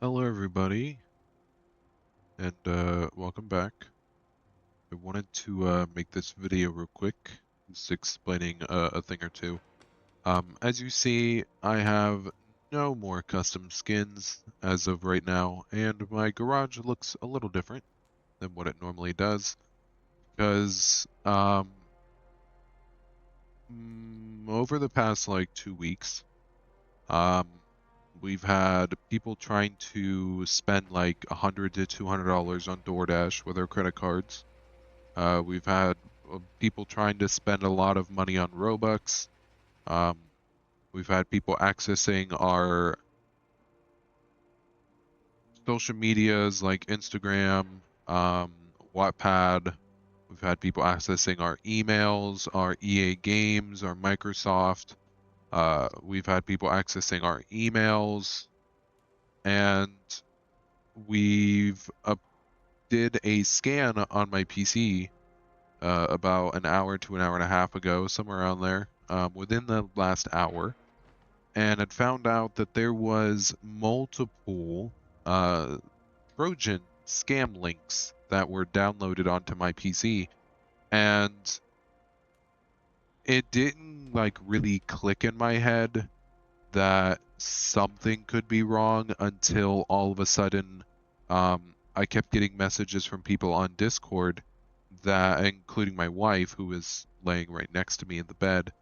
Hello, everybody, and welcome back. I wanted to make this video real quick, just explaining a thing or two. As you see, I have no more custom skins as of right now, and my garage looks a little different than what it normally does, because over the past like 2 weeks, um, we've had people trying to spend like $100 to $200 on DoorDash with their credit cards. We've had people trying to spend a lot of money on Robux. Um, we've had people accessing our social medias like Instagram, Wattpad. We've had people accessing our emails, our EA Games, our Microsoft. We've had people accessing our emails, and we've did a scan on my PC about an hour to an hour and a half ago, somewhere around there, within the last hour, and had found out that there was multiple uh, Trojan scam links that were downloaded onto my PC, and it didn't like really click in my head that something could be wrong until all of a sudden I kept getting messages from people on Discord that, including my wife, who was laying right next to me in the bed,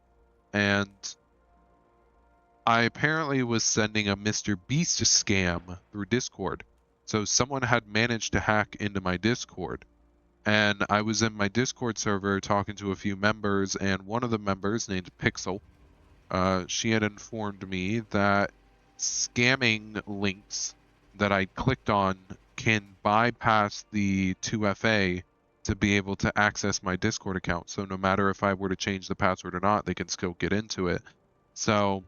and I apparently was sending a Mr. Beast scam through Discord. So someone had managed to hack into my Discord, and I was in my Discord server talking to a few members, and one of the members named Pixel, she had informed me that scamming links that I clicked on can bypass the 2FA to be able to access my Discord account. So no matter if I were to change the password or not, they can still get into it. So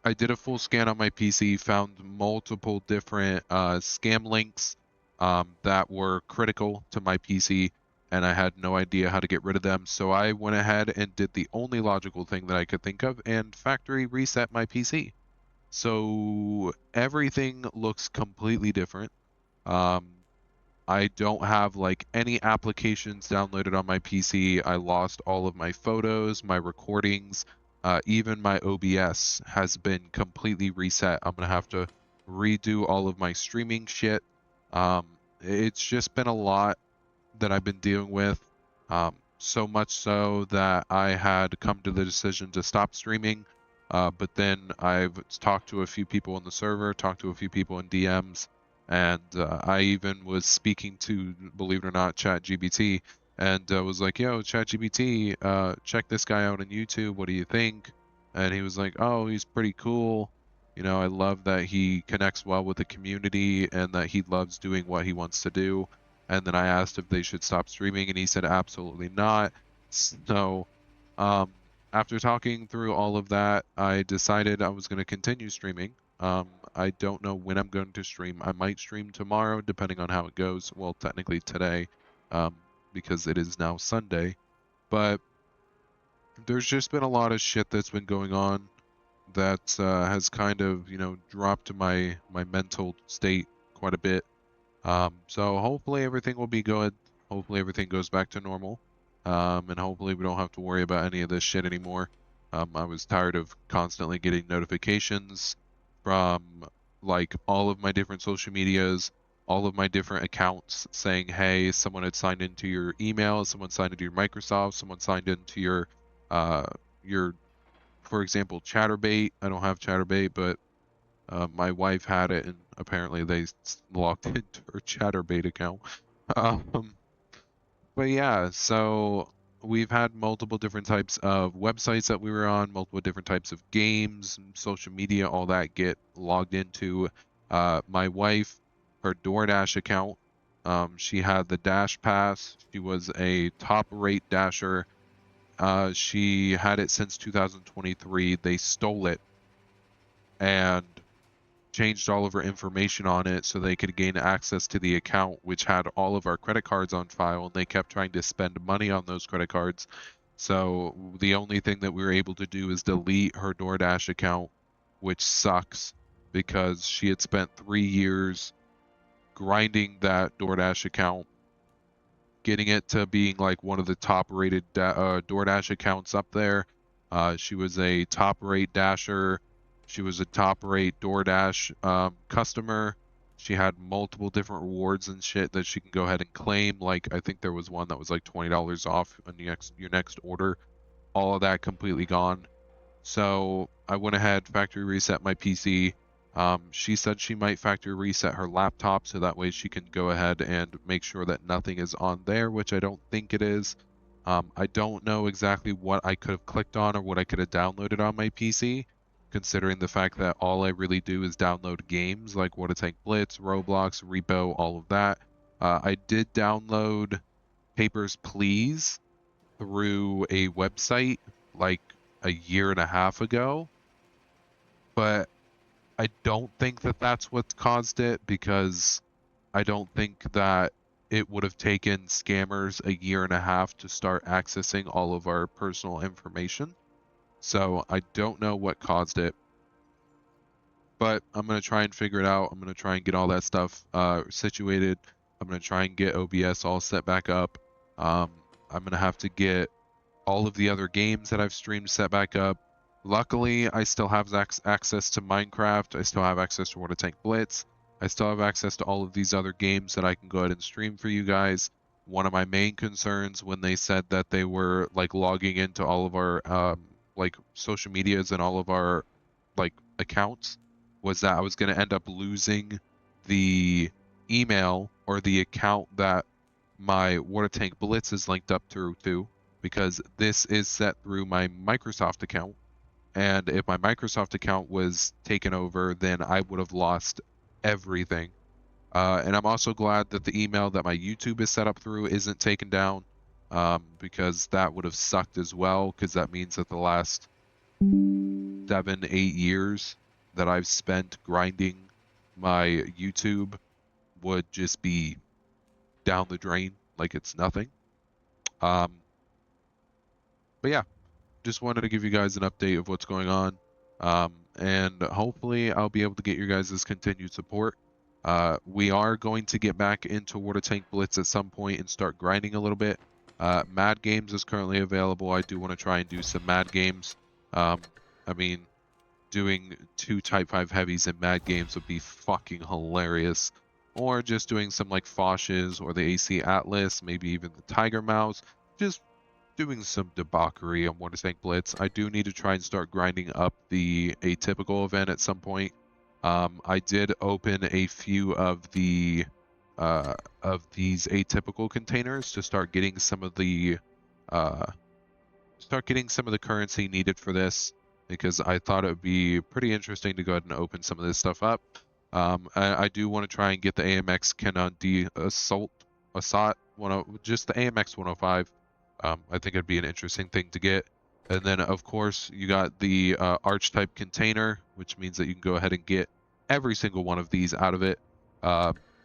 I did a full scan on my PC, found multiple different scam links that were critical to my PC, and I had no idea how to get rid of them. So I went ahead and did the only logical thing that I could think of and factory reset my PC. So everything looks completely different. Um, I don't have like any applications downloaded on my PC. I lost all of my photos, my recordings, even my OBS has been completely reset. I'm gonna have to redo all of my streaming shit. It's just been a lot that I've been dealing with. So much so that I had come to the decision to stop streaming. But then I've talked to a few people on the server, talked to a few people in DMs, and I even was speaking to, believe it or not, ChatGPT, and was like, "Yo, ChatGPT, check this guy out on YouTube. What do you think?" And he was like, "Oh, he's pretty cool. I love that he connects well with the community and that he loves doing what he wants to do." And then I asked if they should stop streaming, and he said absolutely not. So, um, after talking through all of that, I decided I was going to continue streaming. I don't know when I'm going to stream. I might stream tomorrow, depending on how it goes. Well, technically today, um, because it is now Sunday. But there's just been a lot of shit that's been going on that has kind of, dropped my mental state quite a bit. So hopefully everything will be good. Hopefully everything goes back to normal. And hopefully we don't have to worry about any of this shit anymore. I was tired of constantly getting notifications from like all of my different social medias, all of my different accounts saying, hey, someone had signed into your email, someone signed into your Microsoft, someone signed into uh, your, for example, Chatterbait. I don't have Chatterbait, but my wife had it, and apparently they logged into her Chatterbait account. Um, but yeah, so we've had multiple different types of websites that we were on, multiple different types of games, social media, all that get logged into. My wife, her DoorDash account, she had the Dash Pass. She was a top rate dasher. She had it since 2023. They stole it and changed all of her information on it so they could gain access to the account, which had all of our credit cards on file, and they kept trying to spend money on those credit cards. So the only thing that we were able to do is delete her DoorDash account, which sucks. because she had spent 3 years grinding that DoorDash account, getting it to being like one of the top rated DoorDash accounts up there. She was a top rate Dasher. She was a top rate DoorDash customer. She had multiple different rewards and shit that she can go ahead and claim. Like, I think there was one that was like $20 off on your next order. All of that completely gone. So I went ahead, factory reset my PC. She said she might factory reset her laptop so that way she can go ahead and make sure that nothing is on there, which I don't think it is. I don't know exactly what I could have clicked on or what I could have downloaded on my PC, considering the fact that all I really do is download games like Water Tank Blitz, Roblox, Repo, all of that. I did download Papers, Please through a website like a year and a half ago, but I don't think that that's what caused it, because I don't think that it would have taken scammers a year and a half to start accessing all of our personal information. So I don't know what caused it, but I'm going to try and figure it out. I'm going to try and get all that stuff situated. I'm going to try and get OBS all set back up. I'm going to have to get all of the other games that I've streamed set back up. Luckily, I still have access to Minecraft. I still have access to Water Tank Blitz. I still have access to all of these other games that I can go ahead and stream for you guys. One of my main concerns when they said that they were like logging into all of our like social medias and all of our like accounts was that I was going to end up losing the email or the account that my Water Tank Blitz is linked up through to, because this is set through my Microsoft account. And if my Microsoft account was taken over, then I would have lost everything. And I'm also glad that the email that my YouTube is set up through isn't taken down, because that would have sucked as well, because that means that the last 7-8 years that I've spent grinding my YouTube would just be down the drain like it's nothing. But yeah, just wanted to give you guys an update of what's going on, and hopefully I'll be able to get your guys' continued support. We are going to get back into Water Tank Blitz at some point and start grinding a little bit. Mad Games is currently available. I do want to try and do some Mad Games. I mean, doing 2 Type 5 heavies in Mad Games would be fucking hilarious. Or just doing some like Foshes or the AC Atlas, maybe even the Tiger Mouse. Just doing some debauchery on Water Tank Blitz. I do need to try and start grinding up the Atypical event at some point. I did open a few of the of these Atypical containers to start getting some of the currency needed for this, because I thought it would be pretty interesting to go ahead and open some of this stuff up. I do want to try and get the AMX Canon D Assault, just the AMX 105. I think it'd be an interesting thing to get. And then, of course, you got the Archetype container, which means that you can go ahead and get every single one of these out of it.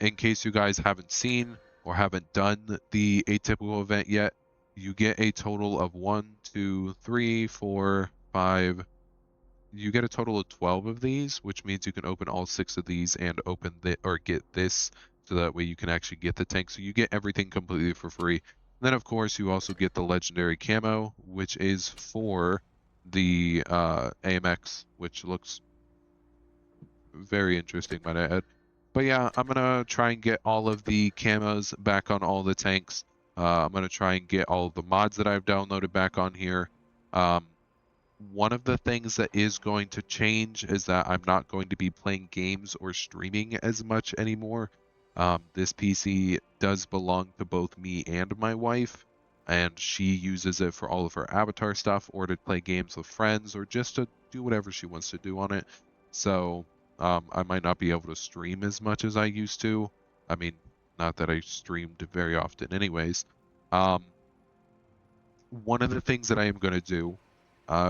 In case you guys haven't seen or haven't done the Atypical event yet, you get a total of 1, 2, 3, 4, 5. You get a total of 12 of these, which means you can open all 6 of these and open get this, so that way you can actually get the tank. So you get everything completely for free. And then, of course, you also get the legendary camo, which is for the AMX, which looks very interesting, might I add. But yeah, I'm gonna try and get all of the camos back on all the tanks. I'm gonna try and get all of the mods that I've downloaded back on here. One of the things that is going to change is that I'm not going to be playing games or streaming as much anymore. This PC does belong to both me and my wife, and she uses it for all of her avatar stuff, or to play games with friends, or just to do whatever she wants to do on it. So I might not be able to stream as much as I used to. I mean, not that I streamed very often anyways. One of the things that I am going to do,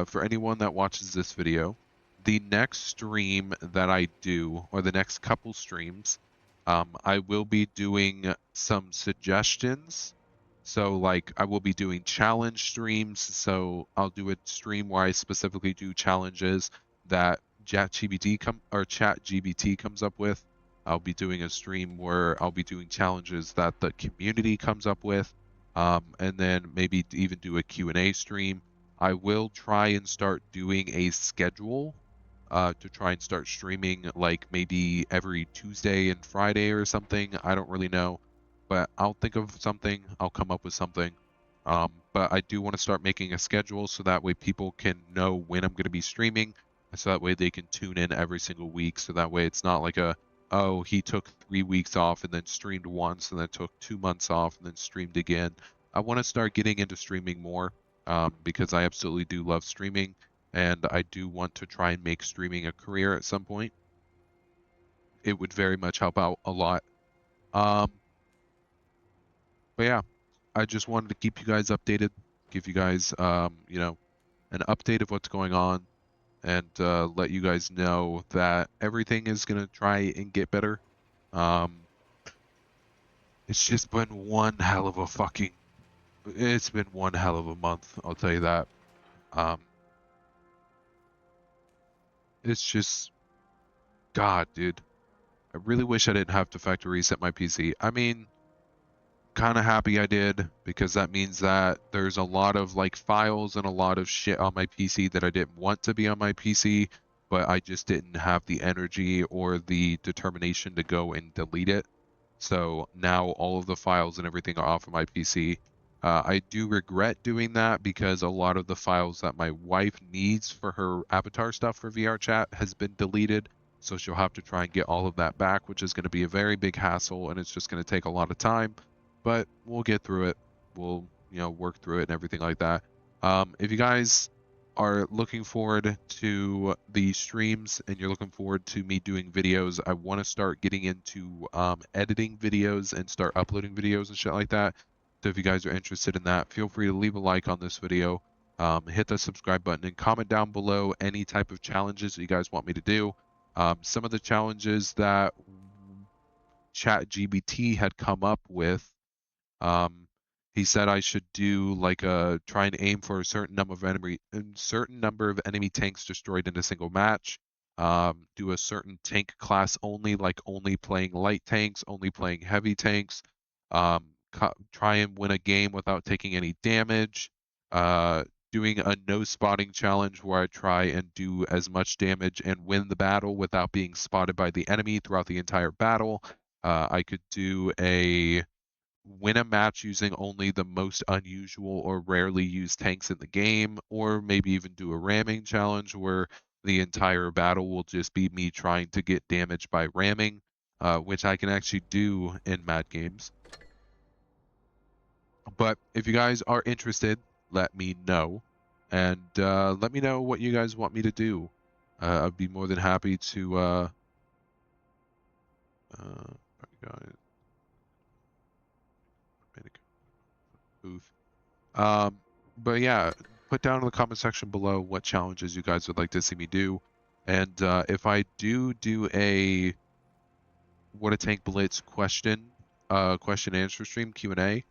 for anyone that watches this video, the next stream that I do, or the next couple streams, I will be doing some suggestions. So like I will be doing challenge streams. So I'll do a stream where I specifically do challenges that ChatGPT comes up with. I'll be doing a stream where I'll be doing challenges that the community comes up with, and then maybe even do a Q&A stream. I will try and start doing a schedule to try and start streaming like maybe every Tuesday and Friday or something. I don't really know, but I'll think of something. I'll come up with something. But I do want to start making a schedule so that way people can know when I'm going to be streaming, so that way they can tune in every single week. So that way it's not like oh, he took 3 weeks off and then streamed once and then took 2 months off and then streamed again. I want to start getting into streaming more because I absolutely do love streaming, and I do want to try and make streaming a career at some point. It would very much help out a lot. But yeah, I just wanted to keep you guys updated, give you guys, you know, an update of what's going on, and let you guys know that everything is going to try and get better. It's just been one hell of a it's been one hell of a month, I'll tell you that. It's just, God, dude. I really wish I didn't have to factory reset my PC. I mean, kind of happy I did, because that means that there's a lot of like files and a lot of shit on my PC that I didn't want to be on my PC, but I just didn't have the energy or the determination to go and delete it. So now all of the files and everything are off of my PC. I do regret doing that because a lot of the files that my wife needs for her avatar stuff for VR chat has been deleted. So she'll have to try and get all of that back, which is going to be a very big hassle, and it's just going to take a lot of time. But we'll get through it. We'll, you know, work through it and everything like that. If you guys are looking forward to the streams and you're looking forward to me doing videos, I want to start getting into editing videos and start uploading videos and shit like that. So if you guys are interested in that, feel free to leave a like on this video, hit the subscribe button, and comment down below any type of challenges that you guys want me to do. Some of the challenges that ChatGPT had come up with, he said I should do like try and aim for a certain number of enemy tanks destroyed in a single match. Do a certain tank class only, like only playing light tanks, only playing heavy tanks. Try and win a game without taking any damage. Doing a no spotting challenge where I try and do as much damage and win the battle without being spotted by the enemy throughout the entire battle. I could do win a match using only the most unusual or rarely used tanks in the game, or maybe even do a ramming challenge where the entire battle will just be me trying to get damage by ramming, which I can actually do in Mad Games. But if you guys are interested, let me know, and let me know what you guys want me to do. I'd be more than happy to but yeah, put down in the comment section below what challenges you guys would like to see me do, and if I do a What a Tank Blitz question answer stream, Q&A,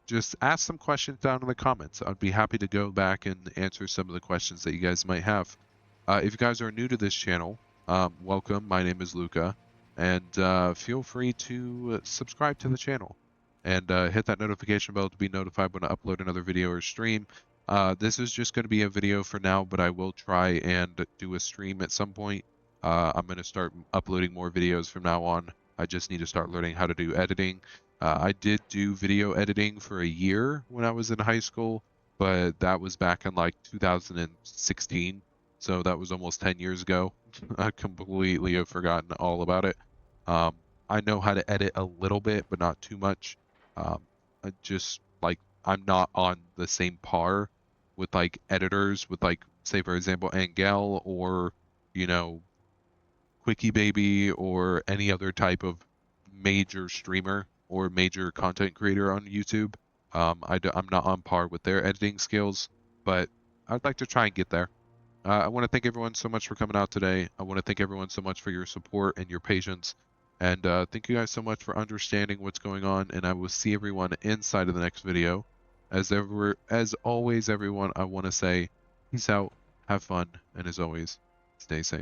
just ask some questions down in the comments. I'd be happy to go back and answer some of the questions that you guys might have. If you guys are new to this channel, welcome. My name is Luca, and feel free to subscribe to the channel and hit that notification bell to be notified when I upload another video or stream. This is just going to be a video for now, but I will try and do a stream at some point. I'm going to start uploading more videos from now on. I just need to start learning how to do editing. I did do video editing for a year when I was in high school, but that was back in like 2016. So that was almost 10 years ago. I completely have forgotten all about it. I know how to edit a little bit, but not too much. I just like, I'm not on the same par with like editors with like, say for example, Angel or, you know, Quickie Baby or any other type of major streamer or major content creator on YouTube. I'm not on par with their editing skills, but I'd like to try and get there. I want to thank everyone so much for coming out today. I want to thank everyone so much for your support and your patience. And thank you guys so much for understanding what's going on. And I will see everyone inside of the next video. As always, everyone, I want to say peace out, have fun, and as always, stay safe.